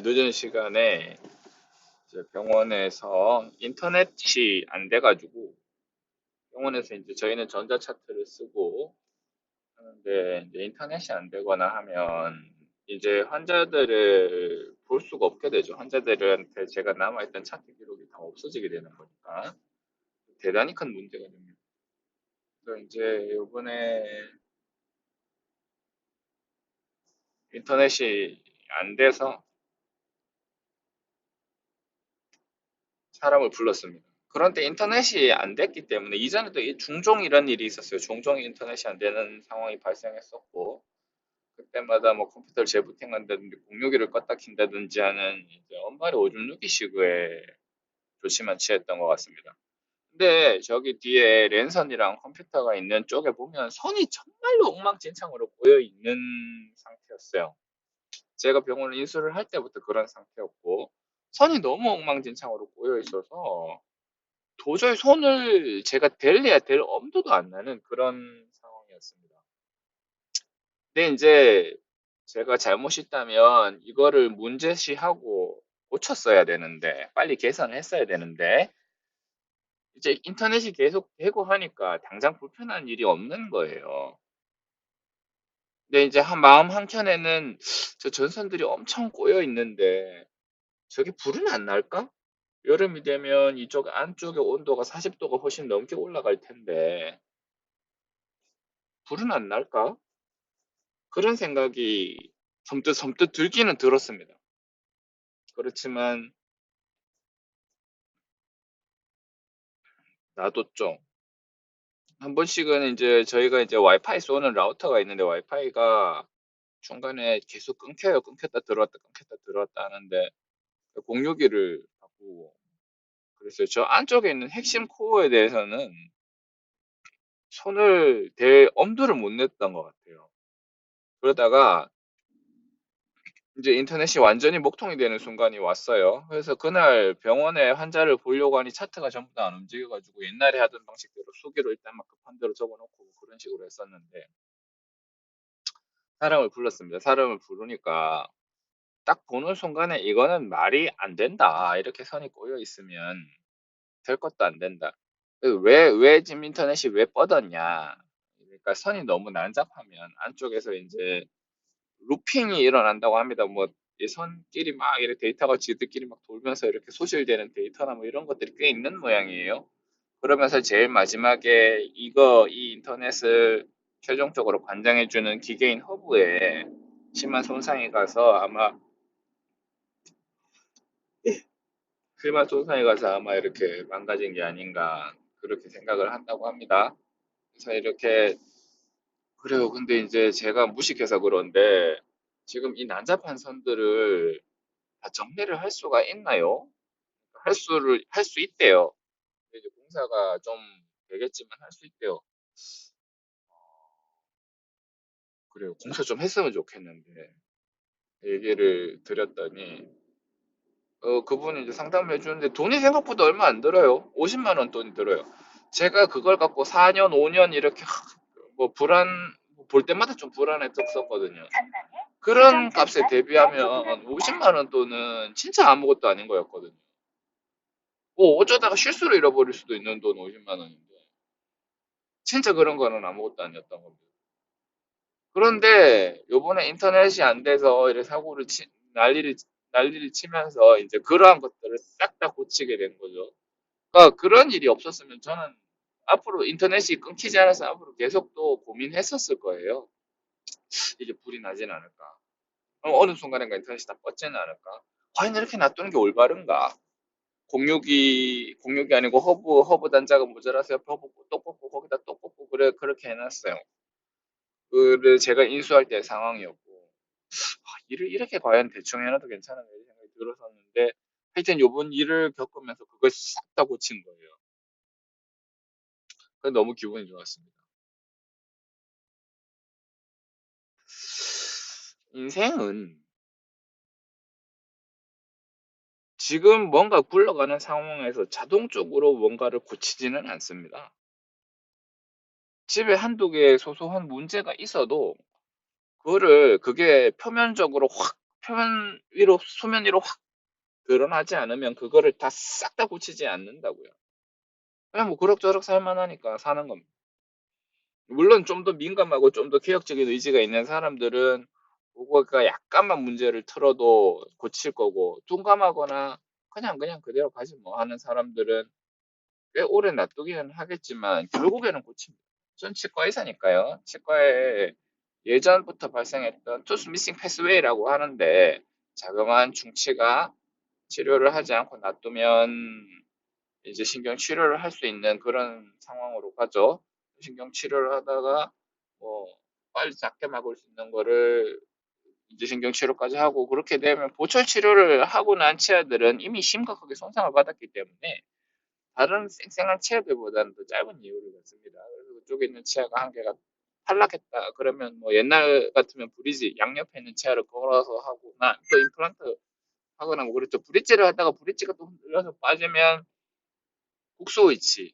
늦은 시간에 이제 병원에서 인터넷이 안 돼가지고 병원에서 이제 저희는 전자차트를 쓰고 하는데 이제 인터넷이 안 되거나 하면 이제 환자들을 볼 수가 없게 되죠. 환자들한테 제가 남아있던 차트 기록이 다 없어지게 되는 거니까 대단히 큰 문제가 됩니다. 그래서 이제 이번에 인터넷이 안 돼서 사람을 불렀습니다. 그런데 인터넷이 안 됐기 때문에 이전에도 종종 이런 일이 있었어요. 종종 인터넷이 안 되는 상황이 발생했었고 그때마다 뭐 컴퓨터를 재부팅한다든지 공유기를 껐다 킨다든지 하는 이제 엄마의 오줌 누기 식의 조치만 취했던 것 같습니다. 근데 저기 뒤에 랜선이랑 컴퓨터가 있는 쪽에 보면 선이 정말로 엉망진창으로 꼬여 있는 상태였어요. 제가 병원을 인수를 할 때부터 그런 상태였고 선이 너무 엉망진창으로 꼬여 있어서 도저히 손을 제가 댈래야 될 엄두도 안 나는 그런 상황이었습니다. 근데 이제 제가 잘못이 있다면 이거를 문제시하고 고쳤어야 되는데, 빨리 개선을 했어야 되는데, 이제 인터넷이 계속 되고 하니까 당장 불편한 일이 없는 거예요. 근데 이제 마음 한켠에는 저 전선들이 엄청 꼬여 있는데, 저게 불은 안 날까? 여름이 되면 이쪽 안쪽의 온도가 40도가 훨씬 넘게 올라갈 텐데, 불은 안 날까? 그런 생각이 섬뜩 들기는 들었습니다. 그렇지만 놔뒀죠. 한 번씩은 이제 저희가 이제 와이파이 쏘는 라우터가 있는데 와이파이가 중간에 계속 끊겨요. 끊겼다 들어왔다 끊겼다 들어왔다 하는데 공유기를 바꾸고 그랬어요. 저 안쪽에 있는 핵심 코어에 대해서는 손을 댈 엄두를 못 냈던 것 같아요. 그러다가 이제 인터넷이 완전히 목통이 되는 순간이 왔어요. 그래서 그날 병원에 환자를 보려고 하니 차트가 전부 다 안 움직여가지고 옛날에 하던 방식대로 수기로 일단 막 급한 대로 적어놓고 그런 식으로 했었는데 사람을 불렀습니다. 사람을 부르니까 딱 보는 순간에 이거는 말이 안 된다. 이렇게 선이 꼬여 있으면 될 것도 안 된다. 왜 지금 인터넷이 왜 뻗었냐. 그러니까 선이 너무 난잡하면 안쪽에서 이제 루핑이 일어난다고 합니다. 뭐, 이 선끼리 막 이렇게 데이터가 지들끼리 막 돌면서 이렇게 소실되는 데이터나 뭐 이런 것들이 꽤 있는 모양이에요. 그러면서 제일 마지막에 이 인터넷을 최종적으로 관장해주는 기계인 허브에 심한 손상이 가서 아마 이렇게 망가진 게 아닌가 그렇게 생각을 한다고 합니다. 그래서 이렇게 그래요. 근데 이제 제가 무식해서 그런데 지금 이 난잡한 선들을 다 정리를 할 수가 있나요? 할 수 있대요. 이제 공사가 좀 되겠지만 할 수 있대요. 그래요. 공사 좀 했으면 좋겠는데 얘기를 드렸더니 그분이 이제 상담을 해주는데 돈이 생각보다 얼마 안 들어요. 50만 원 돈이 들어요. 제가 그걸 갖고 4년, 5년 이렇게 뭐 볼 때마다 좀 불안했었거든요. 그런 값에 대비하면 50만 원 돈은 진짜 아무것도 아닌 거였거든요. 뭐 어쩌다가 실수로 잃어버릴 수도 있는 돈 50만 원인데 진짜 그런 거는 아무것도 아니었던 겁니다. 그런데 요번에 인터넷이 안 돼서 이렇게 난리를 치면서 이제 그러한 것들을 싹 다 고치게 된 거죠. 그러니까 그런 일이 없었으면 저는 앞으로 인터넷이 끊기지 않아서 앞으로 계속 또 고민했었을 거예요. 이게 불이 나진 않을까. 어느 순간인가 인터넷이 다 뻗지는 않을까. 과연 이렇게 놔두는 게 올바른가. 공유기 아니고 허브 단자가 모자라서 옆에 허브 또 꽂고 거기다 또 꽂고 그렇게 해놨어요. 그를 제가 인수할 때 상황이었고, 일을 이렇게 과연 대충 해놔도 괜찮은가 이런 생각이 들었었는데, 하여튼 요번 일을 겪으면서 그걸 싹 다 고친 거예요. 그래서 너무 기분이 좋았습니다. 인생은 지금 뭔가 굴러가는 상황에서 자동적으로 뭔가를 고치지는 않습니다. 집에 한두 개의 소소한 문제가 있어도 그게 표면적으로 확 표면 위로, 수면 위로 확 드러나지 않으면 그거를 다 싹 다 고치지 않는다고요. 그냥 뭐 그럭저럭 살만하니까 사는 겁니다. 물론 좀 더 민감하고 좀 더 개혁적인 의지가 있는 사람들은 그거가 약간만 문제를 틀어도 고칠 거고, 둔감하거나 그냥 그대로 가지 뭐 하는 사람들은 꽤 오래 놔두기는 하겠지만 결국에는 고칩니다. 전 치과 의사니까요. 치과에 예전부터 발생했던 투스 미싱 패스웨이라고 하는데, 자그마한 중치가 치료를 하지 않고 놔두면 이제 신경 치료를 할 수 있는 그런 상황으로 가죠. 신경 치료를 하다가 뭐 빨리 작게 막을 수 있는 거를 이제 신경 치료까지 하고, 그렇게 되면 보철 치료를 하고 난 치아들은 이미 심각하게 손상을 받았기 때문에 다른 쌩쌩한 치아들보다는 더 짧은 이유를 갖습니다. 그래서 그쪽에 있는 치아가 한 개가 탈락했다 그러면, 뭐 옛날 같으면 브리지 양옆에 있는 치아를 걸어서 하거나 또 임플란트 하거나 뭐 그렇죠. 브릿지를 하다가 브릿지가 또 흔들려서 빠지면 국소 위치를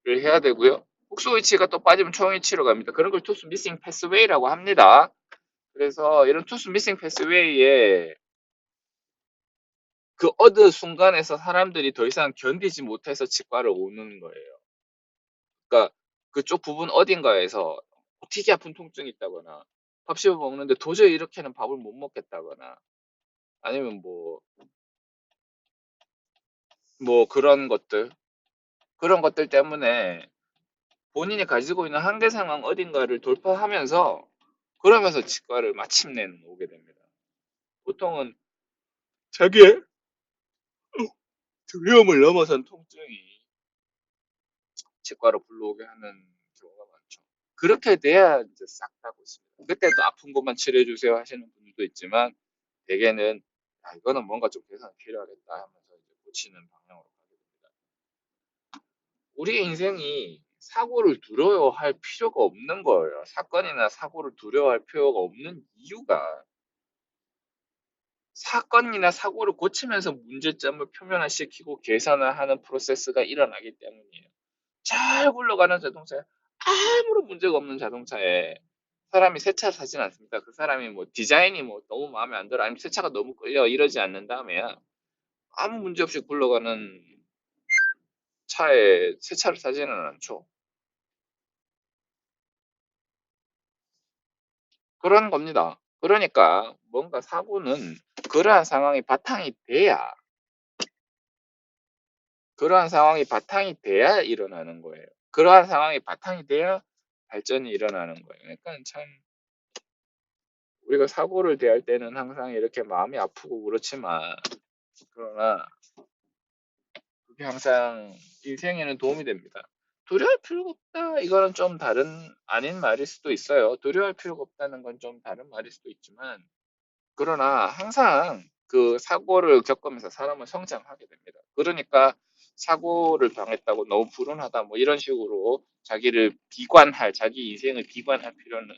해야 되고요. 국소 위치가 또 빠지면 총 위치로 갑니다. 그런 걸 투스 미싱 패스웨이라고 합니다. 그래서 이런 투스 미싱 패스웨이에 그 어느 순간에서 사람들이 더 이상 견디지 못해서 치과를 오는 거예요. 그러니까 그쪽 부분 어딘가에서 튀기 아픈 통증이 있다거나, 밥 씹어 먹는데 도저히 이렇게는 밥을 못 먹겠다거나, 아니면 뭐 그런 것들 때문에 본인이 가지고 있는 한계 상황 어딘가를 돌파하면서, 그러면서 치과를 마침내는 오게 됩니다. 보통은 자기의 두려움을 넘어선 통증이 치과로 불러오게 하는 경우가 많죠. 그렇게 돼야 이제 싹 다 고칩니다. 그때도 아픈 것만 치료해주세요 하시는 분들도 있지만, 대개는 이거는 뭔가 좀 개선이 필요하겠다 하면서 이제 고치는 방향으로 가게 됩니다. 우리 인생이 사고를 두려워할 필요가 없는 거예요. 사건이나 사고를 두려워할 필요가 없는 이유가, 사건이나 사고를 고치면서 문제점을 표면화시키고 개선을 하는 프로세스가 일어나기 때문이에요. 잘 굴러가는 자동차에, 아무런 문제가 없는 자동차에 사람이 새 차를 사진 않습니다. 그 사람이 뭐 디자인이 뭐 너무 마음에 안 들어, 아니면 새 차가 너무 끌려, 이러지 않는 다음에 아무 문제 없이 굴러가는 차에 새 차를 사지는 않죠. 그런 겁니다. 그러니까 뭔가 사고는 그러한 상황이 바탕이 돼야, 그러한 상황이 바탕이 돼야 일어나는 거예요. 그러한 상황이 바탕이 돼야 발전이 일어나는 거예요. 그러니까 참, 우리가 사고를 대할 때는 항상 이렇게 마음이 아프고 그렇지만, 그러나 그게 항상 인생에는 도움이 됩니다. 두려워할 필요가 없다, 이거는 좀 다른, 아닌 말일 수도 있어요. 두려워할 필요가 없다는 건 좀 다른 말일 수도 있지만, 그러나 항상 그 사고를 겪으면서 사람은 성장하게 됩니다. 그러니까 사고를 당했다고 너무 불운하다 뭐 이런 식으로 자기 인생을 비관할 필요는